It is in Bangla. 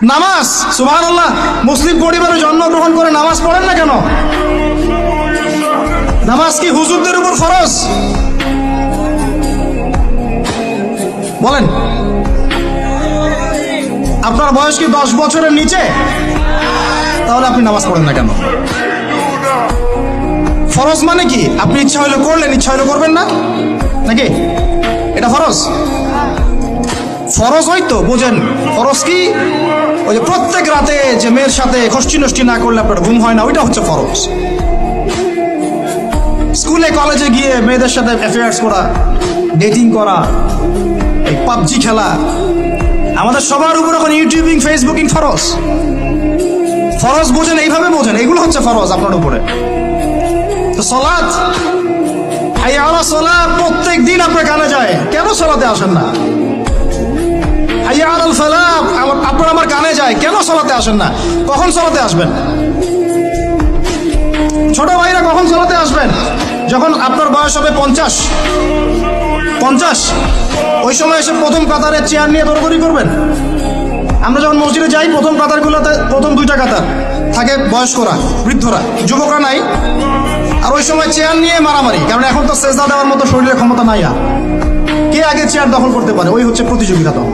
নামাজ, সুবহানাল্লাহ, মুসলিম পরিবারে জন্মগ্রহণ করে নামাজ পড়েন না কেন? নামাজ কি হুজুরদের উপর ফরজ? বলেন, আপনার বয়স কি 10 বছরের নিচে? তাহলে আপনি নামাজ পড়েন না কেন? ফরজ মানে কি? আপনি ইচ্ছা হইলে করলেন, ইচ্ছা হইলে করবেন না, নাকি এটা ফরজ? ফরজ হয়তো বোঝেন, ফরজ কি? ওই যে প্রত্যেক রাতে যে মেয়ের সাথে খষ্টি নষ্টি না করলে আপনার ঘুম হয় না, ওইটা হচ্ছে ফরজ। স্কুলে কলেজে গিয়ে মেয়েদের সাথে অ্যাফেয়ার্স করা, ডেটিং করা, এই পাবজি খেলা, আমাদের সবার উপর এখন ইউটিউবিং, ফেসবুকিং ফরজ। ফরজ বোঝেন, এইভাবে বোঝেন, এগুলো হচ্ছে ফরজ আপনার উপরে। তো সালাত, হাইয়া আলা সালাত প্রত্যেক দিন আপনার কানে যায়, কেন সালাতে আসেন না? হাইয়া আলাল ফালাহ আপনার আমার কানে যায়, কেন সালাতে আসেন না? কখন সালাতে আসবেন? ছোট ভাইরা কখন সালাতে আসবেন? যখন আপনার বয়স হবে 50, ওই সময় এসে প্রথম কাতারের চেয়ার নিয়ে দৌড়াদৌড়ি করবেন। আমরা যখন মসজিদে যাই, প্রথম কাতারগুলোতে প্রথম 2টা কাতার থাকে বয়স্করা, বৃদ্ধরা, যুবকরা নাই। আর ওই সময় চেয়ার নিয়ে মারামারি, কারণ এখন তো সেজদা দেওয়ার মতো শরীরের ক্ষমতা নাই। আর কে আগে চেয়ার দখল করতে পারে, ওই হচ্ছে প্রতিযোগিতা। তো